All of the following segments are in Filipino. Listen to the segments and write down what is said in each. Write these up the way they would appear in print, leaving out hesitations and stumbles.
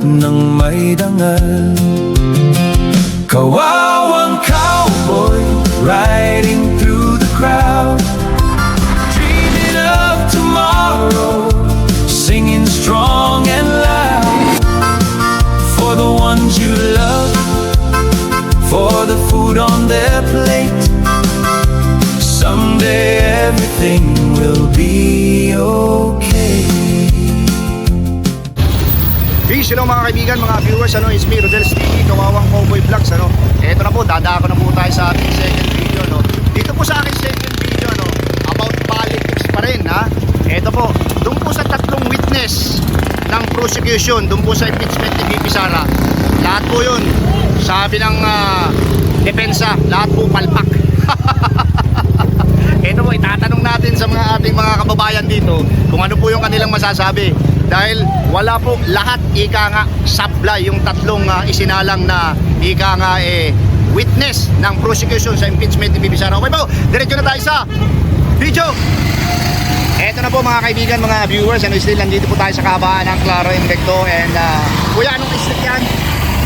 ng may dangal. Kawawang cowboy riding through the crowd, dreaming of tomorrow, singing strong and loud. For the ones you love, for the food on their plate, someday everything will be okay. Peace, hello mga kaibigan, mga viewers, it's me, Rodel's TV, Kawawang Cowboy Vlogs, Eto na po, dadako na po tayo sa ating second video, Dito po sa aking second video, about politics pa rin, Eto po, doon po sa tatlong witness ng prosecution, doon po sa impeachment ni VP Sara, lahat po yun, sabi ng depensa, lahat po palpak. Eto po, itatanong natin sa ating mga kababayan dito kung ano po yung kanilang masasabi. Dahil wala po lahat, ika nga, sablay yung tatlong isinalang na ika nga witness ng prosecution sa impeachment ni VP Sara. Okay po, diretso na tayo sa video. Eto na po mga kaibigan, mga viewers, still nandito po tayo sa kahabaan ng Claro and Recto. And kuya, anong street yan?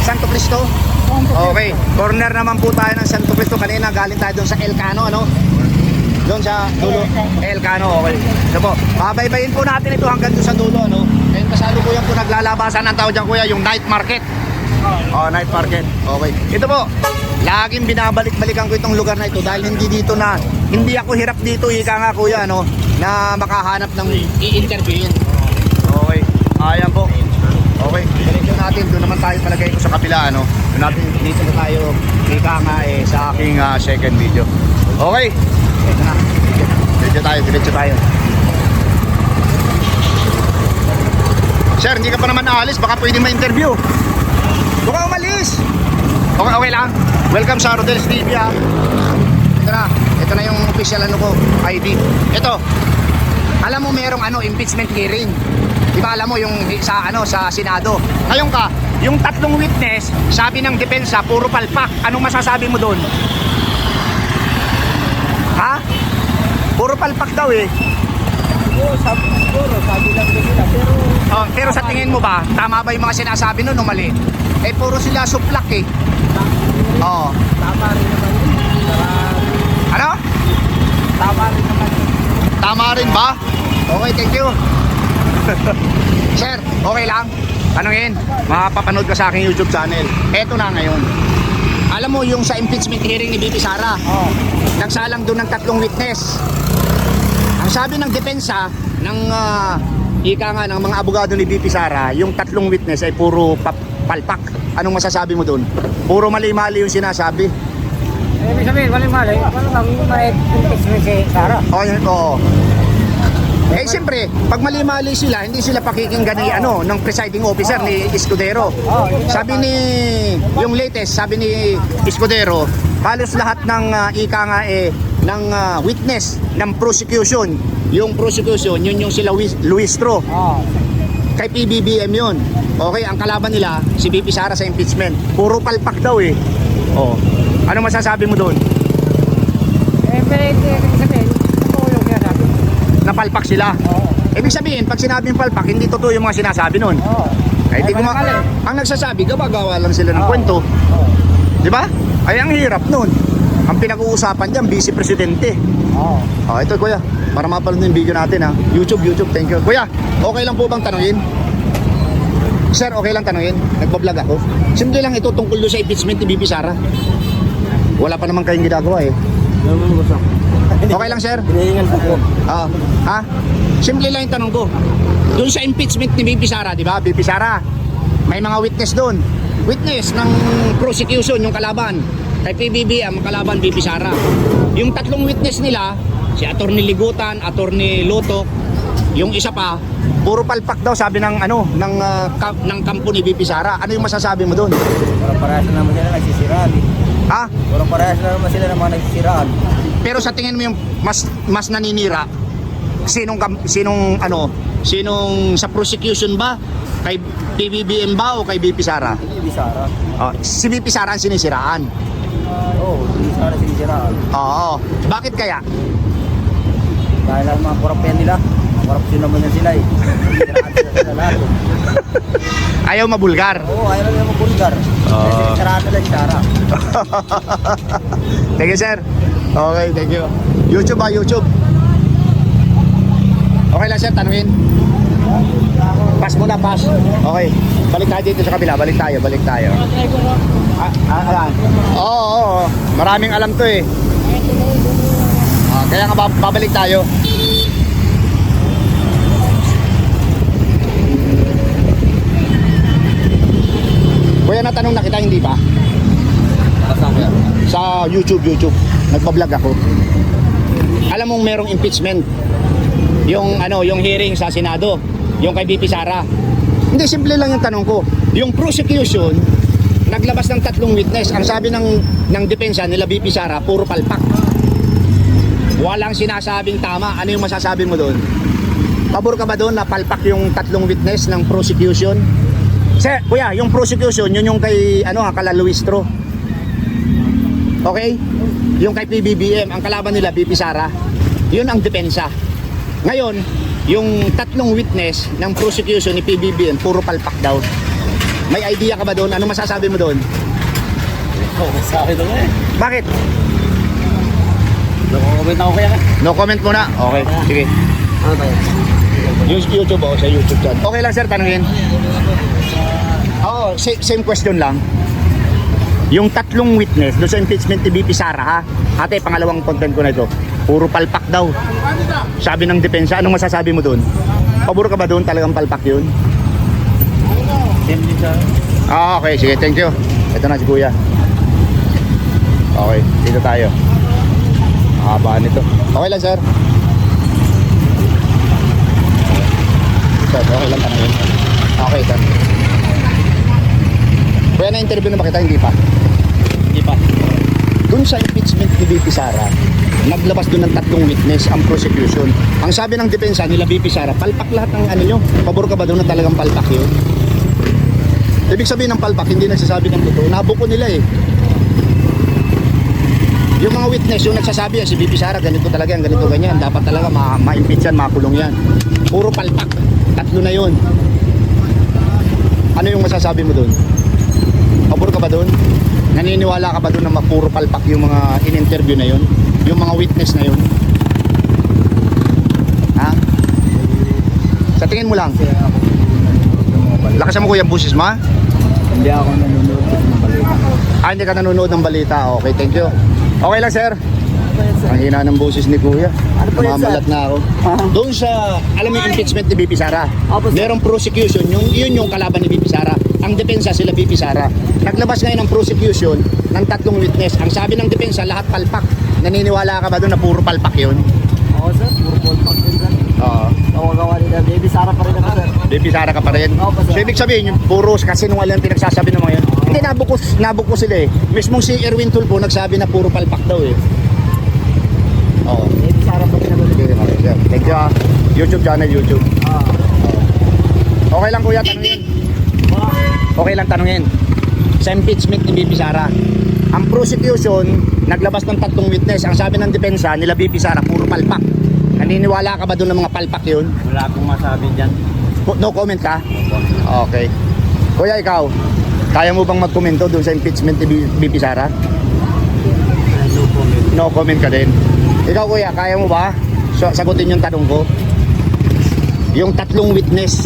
Santo Cristo? Okay, corner naman po tayo ng Santo Cristo. Kanina galing tayo doon sa Elcano, doon sa dulo, Elcano, okay. So po, babaybayin po natin ito hanggang doon sa dulo, Ngayon kasalukuyan po naglalabasan ang tawag dyan, kuya, yung night market. Night market, okay. Ito po, laging binabalik-balikan ko itong lugar na ito dahil hindi ako hirap dito, ika nga kuya, na makahanap ng i-interviewin. Okay, ayan po. Okay, diretso natin, doon naman tayo palagay ko sa kabila, Doon natin, dito na tayo, ika nga sa aking second video. Okay. Ito na, diretso tayo. Sir, hindi ka pa naman aalis, baka pwede ma-interview. Huwag ka umalis. Okay lang. Welcome sa Rodel's TV, Ito na yung official ko, ID. Ito, alam mo merong impeachment hearing. Di ba alam mo yung sa Senado. Ngayon yung tatlong witness, sabi ng depensa, puro palpak. Anong masasabi mo doon? Puro palpak daw sabi lang nila, pero sa tingin mo ba, tama ba yung mga sinasabi nun o mali? Puro sila suplak Tama rin naman yun. Ano? Tama rin naman yun. Tama rin ba? Okay, thank you. Sir, okay lang? Tanungin, mapapanood ka sa aking YouTube channel. Eto na ngayon. Alam mo yung sa impeachment hearing ni VP Sara, nagsalang doon ng tatlong witness. Ang sabi ng depensa ng ng mga abogado ni VP Sara, yung tatlong witness ay puro palpak. Anong masasabi mo doon? Puro mali-mali yung sinasabi. Ibig sabihin, mali-mali. Paano bang may impeachment si Sara? Oo. Siyempre, pag mali-mali sila, hindi sila pakikinggan ng presiding officer ni Escudero. Sabi yung latest, sabi ni Escudero, halos lahat ng ng witness ng prosecution, yung prosecution, yun yung sila Luistro. Kay PBBM yun. Okay, ang kalaban nila, si VP Sara sa impeachment. Puro palpak daw Ano masasabi mo doon? Napalpak sila. Ibig sabihin, pag sinabing palpak, hindi totoo yung mga sinasabi nun. Ang nagsasabi, gawa-gawa lang sila ng kwento. Di ba? Ay, ang hirap nun. Ang pinag-uusapan dyan, vice presidente. Ito kuya, para mapanood yung video natin YouTube, thank you. Kuya, okay lang po bang tanungin? Sir, okay lang tanungin? Nagbablog ako. Simple lang ito tungkol doon sa impeachment ni VP Sara. Wala pa naman kayong ginagawa Okay lang, sir? Hinihingan ko. Simple lang yung tanong ko. Doon sa impeachment ni VP Sara, di ba? VP Sara, may mga witness doon. Witness ng prosecution, yung kalaban. Kay PBB, ang kalaban VP Sara. Yung tatlong witness nila, si Attorney Ligutan, Attorney Loto, yung isa pa, puro palpak daw sabi ng ng kampo ni VP Sara. Ano yung masasabi mo doon? Parehas na naman sila nagsisiraan. Parehas na naman sila ng mga nagsisiraan. Pero sa tingin mo yung mas naninira, sinong sa prosecution ba? Kay PBBM ba o kay VP Sara? VP Sara. Si VP Sara ang sinisiraan. VP Sara sinisiraan. Bakit kaya? Dahil ang mga korupsyon nila. Korupsyon naman yan sila na lahat. Ayaw mabulgar. Oo, ayaw lang yung mabulgar. Kasi sarado lang Sara. Thank you, sir. Okay, thank you. YouTube ba? YouTube. Okay lang, sir. Tanungin. Pass muna, pass. Okay. Balik tayo dito sa kabila. Balik tayo. Ayan. Oo. Maraming alam to eh. Kaya nga babalik tayo. Kuya, natanong na kita, hindi ba? Sa YouTube. Nagpa-vlog ako. Alam mong merong impeachment. Yung hearing sa Senado, yung kay BP Sara. Hindi, simple lang yung tanong ko. Yung prosecution, naglabas ng 3 witness. Ang sabi ng depensa nila BP Sara, puro palpak. Walang sinasabing tama. Ano yung masasabi mo doon? Pabor ka ba doon na palpak yung 3 witness ng prosecution? Sir, kuya, yung prosecution, yun yung kay kala Luistro. Okay? Yung kay PBBM, ang kalaban nila BP Sara. Yun ang depensa. Ngayon, yung 3 witness ng prosecution ni PBBM, puro palpak daw. May idea ka ba doon? Ano masasabi mo doon? Sa akin doon eh. Bakit? Comment ako kaya ka. No comment muna. Okay, sige. Ano ba yan? YouTube sa YouTube chat. Okay lang, sir, tanungin. Oo, same question lang. Yung 3 witness doon sa impeachment ni BP Sara, ha? Ate, pangalawang content ko na ito. Puro palpak daw. Sabi ng depensa, anong masasabi mo doon? Pabor ka ba doon? Talagang palpak yun? Okay, sige, thank you. Ito na si kuya. Okay, dito tayo. Haba nito. Okay lang, sir. Sir, okay lang tanongin. Okay, sir. Kuya, na-interview na ba kita? Hindi pa. Doon sa impeachment ni BP Sara, naglabas doon ng 3 witness ang prosecution. Ang sabi ng depensa nila BP Sara, palpak lahat ng nyo. Pabor ka ba doon na talagang palpak yun? Ibig sabihin ng palpak, hindi nagsasabi ng totoo. Nabuko nila eh. Yung mga witness, yung nagsasabi, si BP Sara, ganito talaga yan, ganito ganyan. Dapat talaga ma-impeach yan, makulong yan. Puro palpak. 3 na yun. Ano yung masasabi mo doon? Pabor ka ba doon? Naniniwala ka ba doon na mapuro palpak yung mga in-interview na yun? Yung mga witness na yun? Ha? Sa tingin mo lang? Lakasan mo kuya busis ma? Hindi ako nanonood ng balita. Hindi ka nanonood ng balita. Okay, thank you. Okay lang, sir. Ang hina ng boses ni kuya. Ano po yan, Mamalat sir? na ako. Doon sa, alam mo yung impeachment ni BP Sara? Opo, sir. Merong prosecution, yun yung kalaban ni BP Sara. Ang depensa sila BP Sara. Naglabas ngayon ng prosecution ng 3 witness. Ang sabi ng depensa, lahat palpak. Naniniwala ka ba doon na puro palpak yun? Oo, sir. Puro palpak din, sir. Oo. Gawa nila. Baby Sara pa rin ako, sir. BP Sara ka pa rin. Opo, sir. So ibig sabihin, yung puro kasinungalingan ang pinagsasabi ng mga yun. Hindi, nabukos sila eh. Mismong si Erwin Tulfo nagsabi na puro palpak daw eh. Oo. Baby Sara pa rin ako. Okay, sir. Thank you, ha. YouTube channel, YouTube. Okay lang kuya, tanungin. Okay lang tanungin. Sa impeachment ni BP Sara, ang prosecution naglabas ng 3 witness. Ang sabi ng depensa nila BP Sara, puro palpak. Naniniwala ka ba doon ng mga palpak yun? Wala akong masabi dyan. No comment ka? Okay. Kuya, ikaw, kaya mo bang magkomento doon sa impeachment ni BP Sara? No comment. No comment ka din. Ikaw kuya, kaya mo ba sagutin yung tanong ko? Yung 3 witness,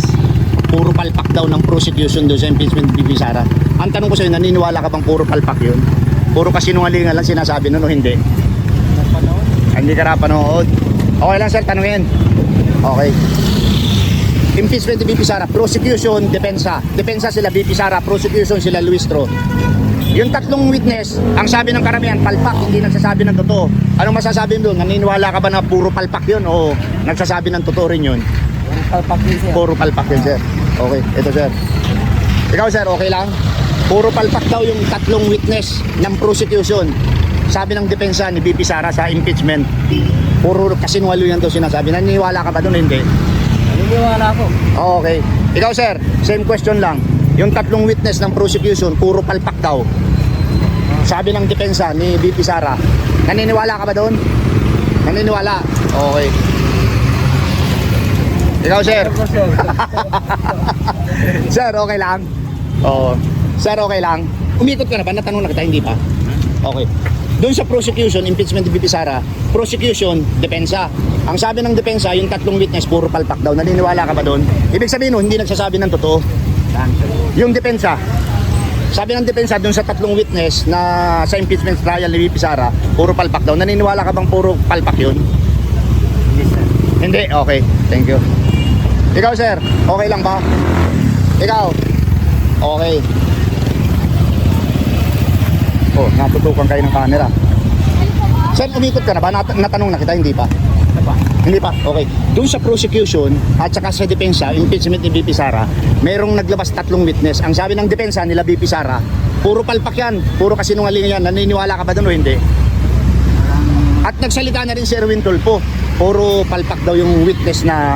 puro palpak daw ng prosecution doon sa impeachment ni BP Sara. Ang tanong ko sa'yo, naniniwala ka bang puro palpak yun? Puro kasinungalingan lang sinasabi nun o hindi? Hindi ka napanood. Okay lang sir, tanungin. Okay. Impeachment ni BP Sara, prosecution, depensa. Depensa sila BP Sara, prosecution sila Luistro. Yung 3 witness, ang sabi ng karamihan, palpak, hindi nagsasabi ng totoo. Anong masasabi mo doon? Naniniwala ka ba na puro palpak yun o nagsasabi ng totoo rin yun? Palpak din, sir. Puro palpak yun, sir. Okay, ito sir. Ikaw sir, okay lang? Puro palpak daw yung 3 witness ng prosecution. Sabi ng depensa ni BP Sara sa impeachment. Puro kasinungalingan daw sinasabi. Naniniwala ka ba doon? Hindi. Naniniwala ako. Okay. Ikaw sir, same question lang. Yung 3 witness ng prosecution, puro palpak daw. Sabi ng depensa ni BP Sara. Naniniwala ka ba doon? Naniniwala? Okay. Ikaw sir. Sir, okay lang? Oo. Sir, okay lang? Umikot ka na ba? Natanong na kita, hindi pa? Okay. Doon sa prosecution, impeachment ni VP Sara, prosecution, depensa. Ang sabi ng depensa, yung tatlong witness, puro palpak daw. Naniniwala ka ba doon? Ibig sabihin nun, hindi nagsasabi ng totoo. Yung depensa, sabi ng depensa doon sa tatlong witness na sa impeachment trial ni VP Sara, puro palpak daw. Naniniwala ka bang puro palpak yun? Hindi? Okay. Thank you. Ikaw, sir, okay lang ba? Ikaw? Okay. Oh, natutukan kayo ng camera. Sir, umikot ka na ba? Natanong na kita, hindi pa? Hindi pa? Okay. Doon sa prosecution at saka sa depensa, impeachment ni VP Sara, merong naglabas tatlong witness. Ang sabi ng depensa nila VP Sara, puro palpak yan, puro kasinungalingan yan. Naniniwala ka ba doon o hindi? At nagsalita na rin si Erwin Tulfo, puro palpak daw yung witness na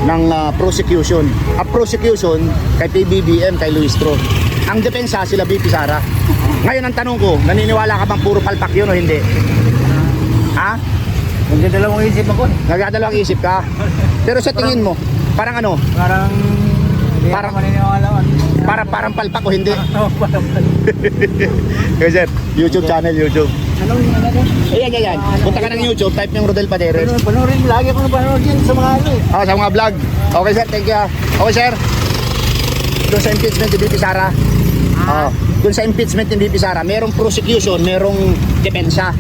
ng prosecution. At prosecution kay PBBM, kay Luistro. Ang depensa sila VP Sara. Ngayon ang tanong ko, naniniwala ka bang puro palpak yun o hindi? Ha? Nagdadalawang isip ako. Nagdadalawang isip ka? Pero sa tingin mo, parang ano? Parang hindi Parang- ako maniniwala. Parang palpak o hindi? Parang Kasi YouTube channel, YouTube. ano yung ano? Ayan. Punta ka ng YouTube, type yung Rodel Paderes. Panoorin, lagi ako napanood yan sa mga ano eh. Sa mga vlog. Okay sir, thank you. Okay sir. Doon sa impeachment ni VP Sara. Doon sa impeachment ni VP Sara, merong prosecution, merong depensa.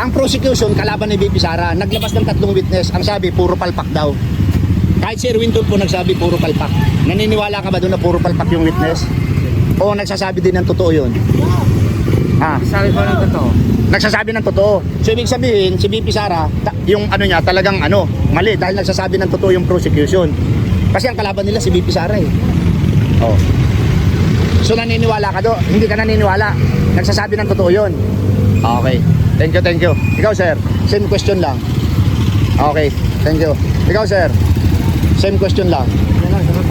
Ang prosecution, kalaban ni VP Sara, naglabas ng tatlong witness. Ang sabi, puro palpak daw. Kahit si Erwin Tulfo nagsabi, puro palpak. Naniniwala ka ba doon na puro palpak yung witness? O nagsasabi din ng totoo yun? Sabi ko ng totoo. Nagsasabi ng totoo. So ibig sabihin, si VP Sara, yung niya talagang mali dahil nagsasabi ng totoo yung prosecution. Kasi ang kalaban nila si VP Sara eh. Oh. So naniniwala ka do? Hindi ka naniniwala. Nagsasabi ng totoo yun. Okay. Thank you. Ikaw sir, same question lang. Okay. Thank you. Ikaw sir, same question lang.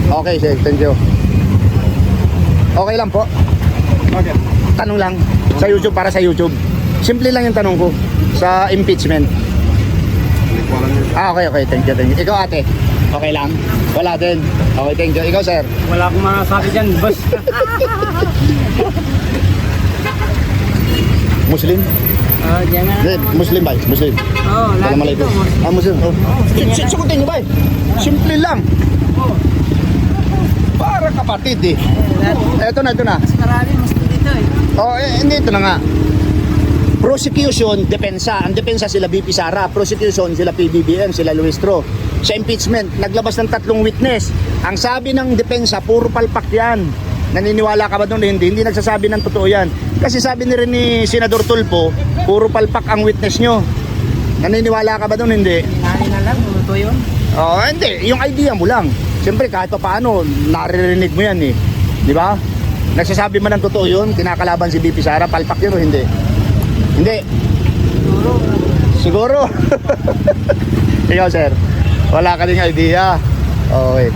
Okay sir, thank you. Okay lang po. Okay. Tanong lang sa YouTube, para sa YouTube. Simple lang yung tanong ko sa impeachment. Okay. Thank you. Ikaw ate, okay lang? Wala din. Okay, thank you. Ikaw sir. Wala akong masasabi dyan, boss. Muslim? Diyan nga. Hindi, Muslim ba? Muslim. Oo, lagi Assalamualaikum. ito. Muslim. Oh. Sagutin nyo ba? Simple lang. Para kapatid eh. Ito na. Marami mas dito eh. Hindi, ito na nga. Prosecution, depensa. Ang depensa sila VP Sara. Prosecution sila PBBM, sila Luistro. Sa impeachment, naglabas ng tatlong witness. Ang sabi ng depensa, puro palpak yan. Naniniwala ka ba doon? Hindi nagsasabi ng totoo yan. Kasi sabi ni rin ni Senador Tulfo, puro palpak ang witness nyo. Naniniwala ka ba doon? Hindi. Nani na lang, totoo yun. Hindi. Yung idea mo lang. Siyempre, kahit pa paano, naririnig mo yan eh. Di ba? Nagsasabi man ng totoo yun, kinakalaban si VP Sara, palpak yun o hindi? Hindi. Siguro. Ikaw, sir. Wala ka ding idea. Okay.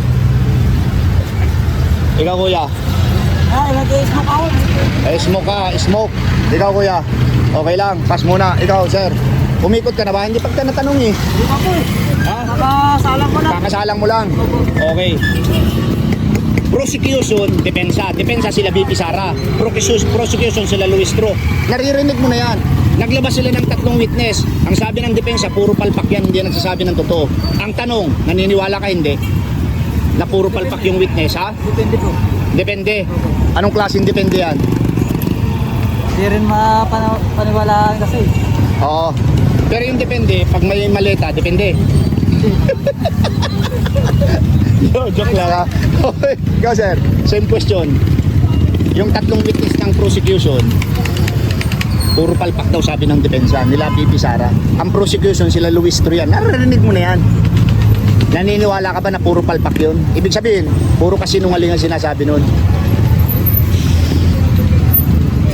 Ikaw, kuya. Nag-smoke ako. Smoke. Ikaw, kuya. Okay lang. Pass muna. Ikaw, sir. Umikot ka na ba? Hindi pa kita natanong eh. Hindi pa po eh. Ha? Nakasalang ko na. Kakasalang mo lang. Okay. Prosecution, depensa. Depensa sila VP Sara. Prosecution sila Luistro. Naririnig mo na yan. Naglabas sila ng tatlong witness. Ang sabi ng depensa, puro palpak yan. Hindi nagsasabi ng totoo. Ang tanong, naniniwala ka hindi? Na puro palpak yung witness, ha? Depende po. Depende. Anong klaseng depende yan? Hindi rin mapaniwalaan kasi. Oo. Pero yung depende, pag may maleta, depende. Joke lang ha. Okay. Ikaw sir, same question. Yung tatlong witness ng prosecution, puro palpak daw sabi ng depensa nila VP Sara. Ang prosecution sila Luistro yan. Naririnig mo na yan. Naniniwala ka ba na puro palpak yun? Ibig sabihin, puro kasinungaling ang sinasabi nun.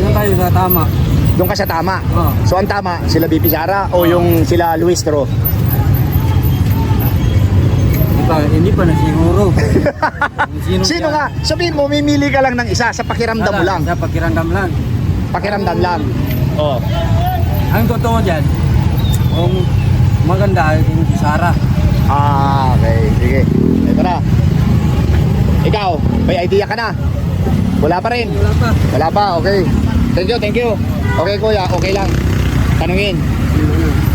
Saan tayo sa tama? Doon ka sa tama. Oo. So ang tama, sila VP Sara o yung sila Luistro? Hindi pa na siguro. Sino nga? Sabihin mo, mimili ka lang ng isa sa pakiramdam mo lang. Sa pakiramdam lang. Pakiramdam lang. Oh. Ang totoo dyan, kung maganda yung Sara. Okay. Sige. Ito na. Ikaw, may idea ka na? Wala pa rin? Wala pa. Wala pa, okay. Thank you. Okay kuya, okay lang. Tanungin.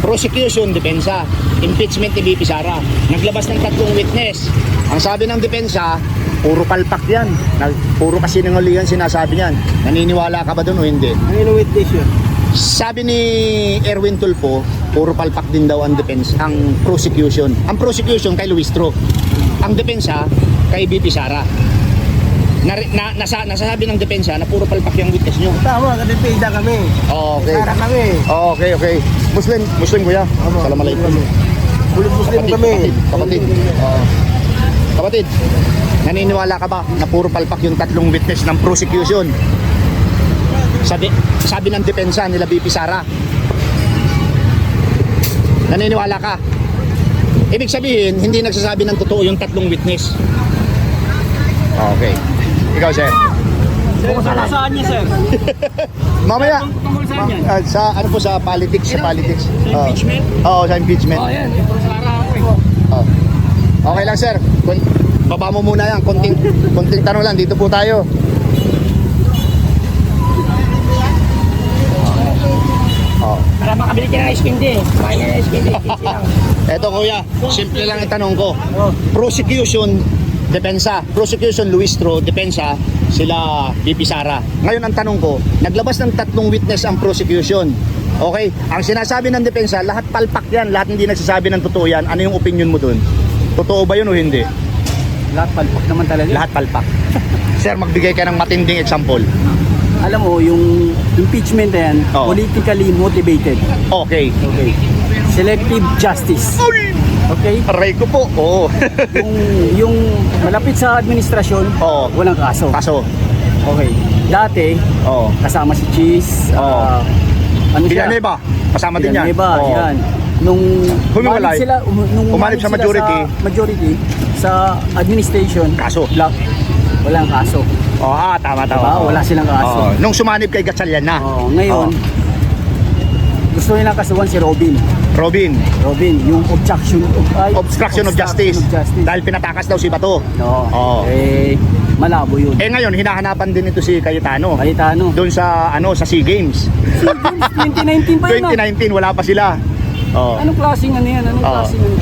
Prosecution, depensa. Impeachment ni VP Sara. Naglabas ng 3 witness. Ang sabi ng depensa, puro palpak yan. Puro kasinungalingan sinasabi niyan. Naniniwala ka ba doon o hindi? Ang ino-witness yun. Sabi ni Erwin Tulfo, puro palpak din daw ang depensa, ang prosecution. Ang prosecution kay Luis Tro. Ang depensa kay VP Sara. Nasasabi ng depensa na puro palpak yung witness nyo. Tama, kadependa kami. Okay. Sara kami. Okay. Muslim kuya. Salam alaikum. Muslim kami. Kapatid, naniniwala ka ba na puro palpak yung 3 witness ng prosecution? Sabi ng depensa nila VP Sara. Naniniwala ka? Ibig sabihin, hindi nagsasabi ng totoo yung 3 witness. Okay. Ikaw, sir. Saan niya, sir? Mamaya. Tungkol saan yan? Sa ano po, sa politics. Sa politics. Sa impeachment? Oo, sa impeachment. Yan. Pro Sara ako eh. Oh. Okay lang, sir. Baba mo muna yan. Konting tanong lang. Dito po tayo. Oh. Para makabili ka ng ice cream din. Kumain ka ng ice cream din. Eto kuya, simple lang itanong ko. Prosecution, depensa. Prosecution, Luis Tro, depensa, sila VP Sara. Ngayon ang tanong ko, naglabas ng 3 witness ang prosecution. Okay? Ang sinasabi ng depensa, lahat palpak yan, lahat hindi nagsasabi ng totoo yan. Ano yung opinion mo dun? Totoo ba yun o hindi? Lahat palpak naman talaga. Lahat palpak. Sir, magbigay ka ng matinding example. Alam mo, yung impeachment na yan, Oo. politically motivated. Okay. Okay. Selective justice. Okay? Aray ko po. Oo. yung malapit sa administrasyon, Oo. walang kaso. Kaso. Okay. Dati, Oo. kasama si Cheese. Oo. Ano siya? Villanueva. Kasama din yan. Villanueva, Oo. yan. Nung Humiwalay. nung Umalis sa sila majority sa administration, Kaso. walang kaso. Tama. Diba? Wala silang kaso. Oo. Nung sumanib kay Gatchalian na. Ngayon, gusto nilang kasuhan si Robin. Robin, Yung obstruction of justice. Dahil pinatakas daw si Bato. No. Oo. Malabo yun. Ngayon, hinahanapan din ito si Cayetano. Cayetano. Doon sa SEA Games. 2019 pa yun. 2019, wala pa sila. Oh. Anong klaseng ano yan? Anong klaseng ano?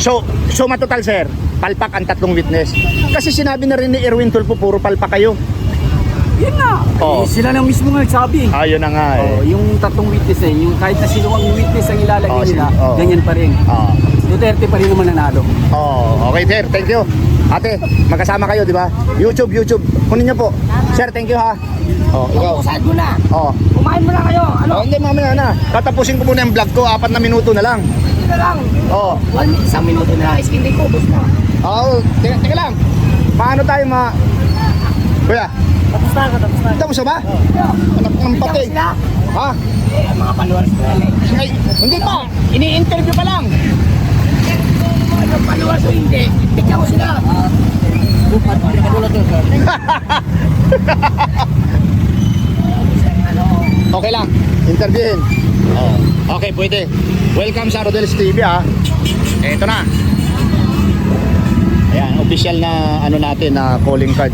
So matotal sir, palpak ang 3 witness. Kasi sinabi na rin ni Erwin Tulfo, puro palpak kayo. Yun nga. Oo. Sila lang mismo nga nagsabi. Ayun na nga eh. Yung 3 witness yung kahit na sino ang witness ang ilalagay nila, Oo. ganyan pa rin. Duterte pa rin naman nanalo. Okay sir, thank you. Ate, magkasama kayo, di ba? YouTube. Kunin niyo po. Sir, thank you ha. Ikaw. Saan mo na? Kumain mo na kayo. Hindi, mamaya na. Tatapusin ko muna yung vlog ko, 4 na minuto na lang. Hindi na lang. Oo. 1 minuto na lang. Iskindi ko, bus na. Teka lang. Paano tayo Kuya, Tapos na. tapos na ba? Anak ng pati. Ha? Mga followers ko yan eh. Ay, hindi pa. Ini-interview pa lang. Mga followers ko hindi. Tignan ko sila. Okay lang. Interviewin. Okay, pwede. Welcome sa Rodel's TV ha. Ito na. Ayan, official na natin na calling card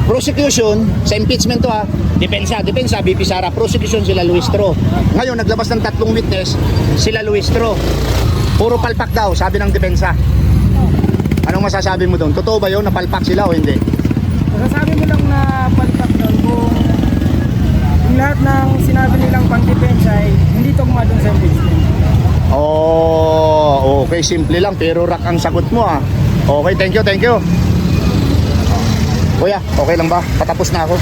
Prosecution sa impeachment to ha. Depensa VP Sara. Prosecution sila Luis Tro. Ngayon naglabas ng 3 witness sila Luis Tro. Puro palpak daw, sabi ng depensa. Anong masasabi mo doon? Totoo ba 'yon na palpak sila o hindi? Masasabi mo lang na palpak doon kung yung lahat ng sinabi nilang pang-depensa ay hindi tugma doon sa impeachment. Okay, simple lang pero rak ang sagot mo ah. Okay, thank you. Kuya, okay lang ba? Patapos na ako.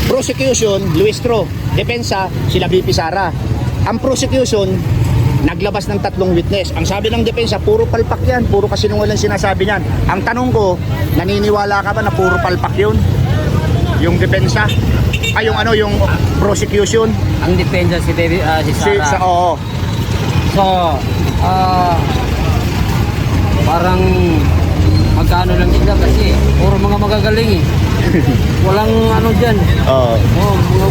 Prosecution, Luis Tro. Depensa, sila VP Sara. Ang prosecution, naglabas ng 3 witness. Ang sabi ng depensa, puro palpak yan. Puro kasinungaling sinasabi niyan. Ang tanong ko, naniniwala ka ba na puro palpak yun? Yung depensa? Yung prosecution? Ang depensa si Sara. Oo. So, parang magkano lang sila kasi puro mga magagaling eh. Walang ano dyan. Oo.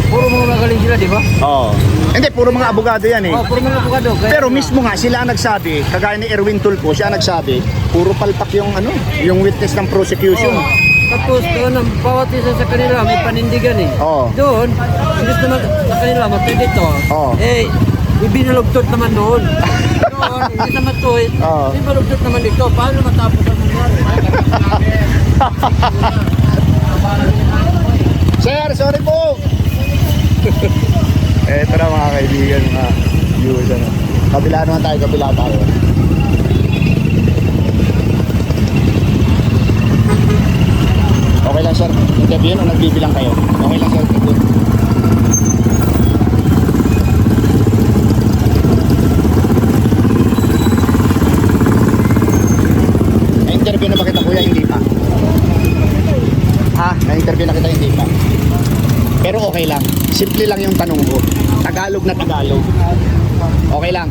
Puro mga magaling sila, di ba? Oo. Hindi, puro mga abogado yan eh. Puro mga abogado. Pero mismo nga, sila ang nagsabi, kagaya ni Erwin Tulfo, siya ang nagsabi, puro palpak yung ano, yung witness ng prosecution. Tapos doon, ang bawat isa sa kanila may panindigan eh. Oo. Doon, imbis naman sa kanila matindito. Oo. Ibinalugtot naman doon. Doon, imbis naman to ibinalugtot naman dito. Paano matapos ang nangyari? Sir, sorry po! Eto na mga kaibigan, mga viewers. Ano. Kabila naman tayo, kabila tayo. Okay lang sir, interview o nagbibilang kayo? Okay lang sir, interview. Na-interview na ba kita kuya? Hindi pa. Ha? Na-interview na kita? Hindi pa. Pero okay lang. Simple lang yung tanong ko. Tagalog na Tagalog. Okay lang.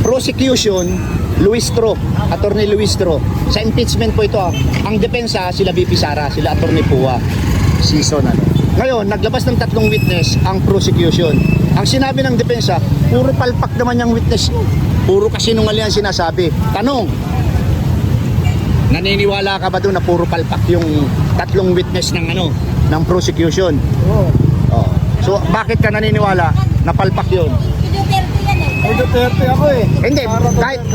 Prosecution, Luistro, Attorney Luistro. Sa impeachment po ito, ang depensa, sila VP Sara, sila Attorney Pua. Season ano. Ngayon, naglabas ng 3 witness ang prosecution. Ang sinabi ng depensa, puro palpak naman yung witness. Puro kasinungalingan sinasabi. Tanong, naniniwala ka ba doon na puro palpak yung 3 witness ng ano, ng prosecution? Oo. Oh. So, bakit ka naniniwala na palpak yun? May Duterte ako eh. Hindi,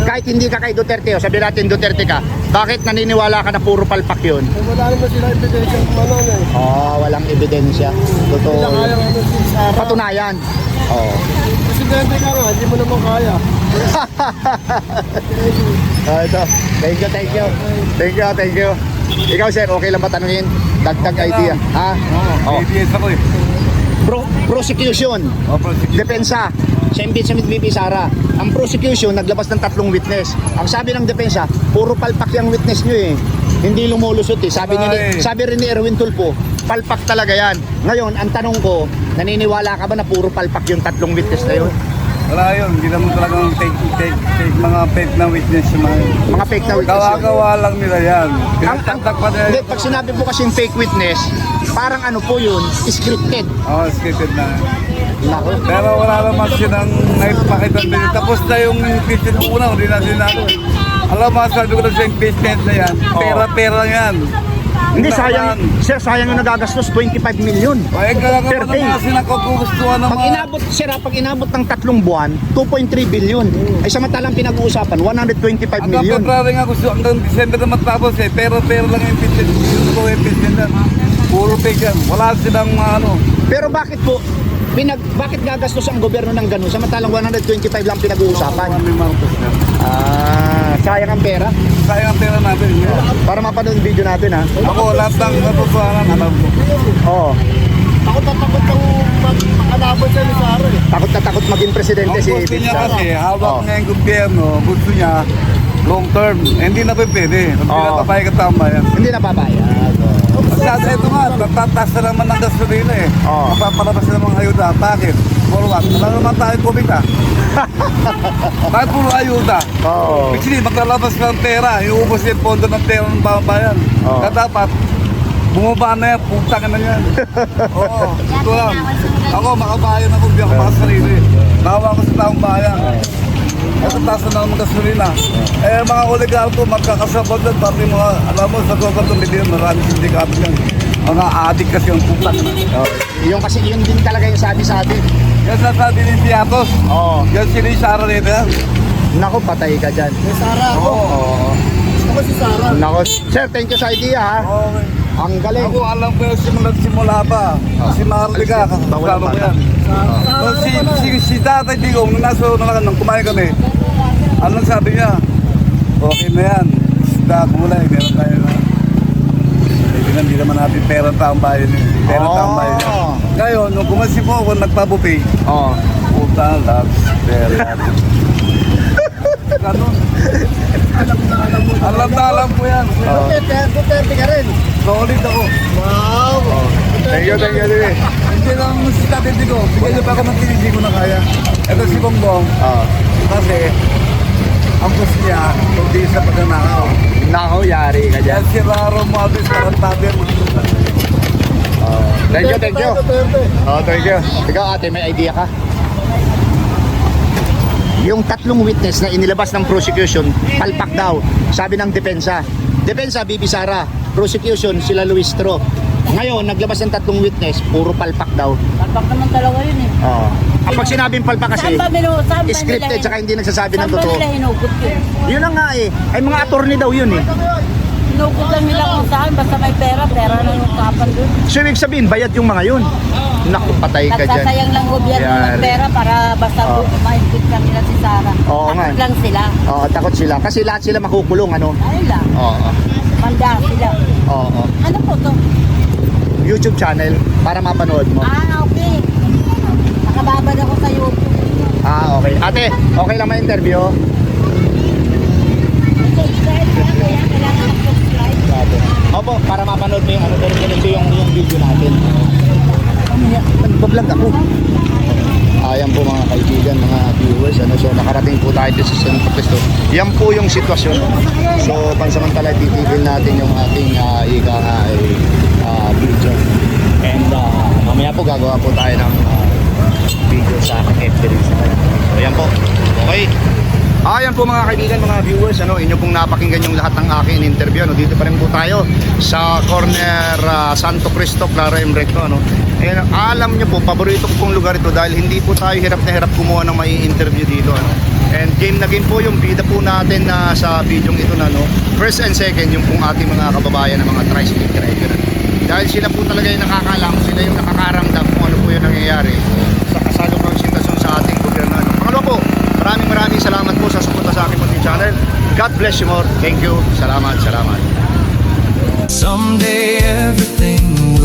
kahit hindi ka kay Duterte, o sabi natin Duterte ka, bakit naniniwala ka na puro palpak yun? Wala naman sila ebidensya kung ano eh. Walang ebidensya. Totoo. Hindi na kaya yun. ano si Sara. Patunayan. Presidente ka nga, hindi mo naman kaya. Ito. Thank you. Thank you. Ikaw sir, okay lang ba tanungin? Dagdag idea. Ha? Oo. BBS ako eh. Prosecution. Depensa. Sa impeachment VP Sara. Ang prosecution naglabas ng 3 witness. Ang sabi ng depensa, puro palpak yung witness nyo eh. Hindi lumulusot eh. Sabi rin ni Erwin Tulfo, palpak talaga yan. Ngayon, ang tanong ko, naniniwala ka ba na puro palpak yung 3 witness na yun? Wala yun, hindi naman talagang take mga fake na witness yung Mga fake na witness yun. Gawa lang nila yan. Pinagtatak pa nila. Hindi, pag sinabi po kasing fake witness, parang ano po yun, scripted. Scripted na. Nako. Pero wala naman silang naipakita din. Tapos na yung impeachment ng una, hindi na sinado. Alam mo, sabi ko na sa impeachment na yan, pera-pera yan. Hindi, sayang yung nagagastos, 25 million. Ay, kaya Per ka day. naman kasi nakagugustuhan ng Pag inabot ng 3 buwan, 2.3 billion. Ay samantalang pinag-uusapan, 125 hanggang million. February nga gusto, hanggang December na matapos eh. Pera-pera lang yung impeachment. Yung impeachment yan. Puro fake yan. Wala silang ano. Pero bakit po, bakit gagastos ang gobyerno ng ganun? Samantalang 125 lang pinag-uusapan. May Marcos yan. Sayang ang pera. Sayang ang pera natin. Para mapanood video natin ha. Ako, lahat ng natutuhanan, alam ko. Oo. Takot na takot ang makalaban sa ni Sara eh. Takot na takot maging presidente Ang si gusto niya Sara. kasi, hawak Oo. niya yung gobyerno, gusto niya long term. Hindi na pwede. Hindi Oo. na papayag at tama yan. Hindi napabayad. Kasi ito nga, tataas na naman ng gasolina eh. Oo. Mapapalabas na ng mga ayuda. Bakit? For what? Wala naman tayo kumita. Bakit puro ayuda? Oo. Actually, maglalabas ka ng pera. Iubos yung pondo ng pera ng babayan. Oo. Kaya dapat, bumaba na yan, putang na yan. Oo, ito lang. Ako, makabayan ako, hindi ako makasarili. Bawa ko sa taong bayan. Ito taas na naman gasolina. Mga oligarko, magkakasabot lang, pati mga, alam mo, sa government, hindi yan, maraming sindikato yan. Mga adik kasi yung putang na. Yung kasi yun din talaga yung sabi-sabi. Yan sasabi ni Tiatos. Oo. Yan sila yung Sara rito yan. Nako, patay ka dyan. May Sara ako. Oo. Gusto ko si Sara. Nako, sir, thank you sa idea ha. Okay. Ang galing. Ako alam ko yung simula pa. Si Marlica, Bawal ang kasama ko bata. yan. Si Tatay Digong, nung nasa nung kumain kami, anong sabi niya? Okay na yan. Isda, gulay, meron tayo na. Hindi naman natin pera ang taong bayan. Pera ang taong bayan. Ngayon, nung kumansin po ako, nagpabupi. Oo. Puta, loves, pera natin. Ganun. Alam ko yan. Duterte ka rin. Solid ako. Wow. Thank you. Hindi lang si Tatay Digong. Bigyan niyo pa ako ng tinigi ko na kaya. Ito si Bongbong. Oo. Kasi, ang gusto niya, hindi sa pagnanakaw. Nako, yari ka dyan. Yan si Raro Mabis, parang tabi mo. Thank you, thank you. Oh, thank you. Ikaw ate, may idea ka? Yung tatlong witness na inilabas ng prosecution, palpak daw, sabi ng depensa. Depensa, Bibi Sara. Prosecution, sila Luis Tro. Ngayon, naglabas ng tatlong witness, puro palpak daw. Palpak naman talaga yun eh. Oo. Kapag sinabing palpak kasi, Saan ba scripted, saka hindi nagsasabi ng Saan ba totoo. nila hinugot yun? Yun na nga eh. Ay mga attorney daw yun eh. Hinugot lang nila kung saan, basta may pera na yung kapan doon. So ibig sabihin, bayad yung mga yun. Naku, patay ka dyan. Nagsasayang lang gobyerno ng Yan. pera para basta ma-inflict lang nila si Sara. Oo nga. Takot lang sila. Oo, takot sila. Kasi lahat sila makukulong, ano? Ayun lang. Oo. Manda sila. Oo. Ano po to? YouTube channel para mapanood mo. Okay. Nakababad ako sa YouTube. Okay. Ate, okay lang ma-interview? Subscribe na kaya kailangan mag-subscribe. Opo, para mapanood mo yung ano, ganito yung video natin. Nagbablog ako. Ayan po mga kaibigan, mga viewers, ano, so nakarating po tayo dito sa Santo Cristo. Yan po yung sitwasyon. So pansamantala titigil natin yung ating ika nga video. And mamaya po gagawa po tayo ng video sa FB rin sa kanya. So yan po. Okay. Ayan po mga kaibigan, mga viewers, ano, inyo pong napakinggan yung lahat ng aking interview, ano, dito pa rin po tayo sa corner Santo Cristo, Clara M. Recto, ano. And alam nyo po, paborito ko pong lugar ito dahil hindi po tayo hirap na hirap kumuha ng may interview dito, ano. And game na game po yung bida po natin na sa video ito na, no. First and second, yung pong ating mga kababayan na mga tricycle driver. Dahil sila po talaga yung nakakalam, sila yung nakakaramdam kung ano po yung nangyayari sa kasalukang sitwasyon sa ating gobyerno, ano. Pangalawa po, maraming salamat po sa suporta sa aking munting channel. God bless you more. Thank you. Salamat. Someday everything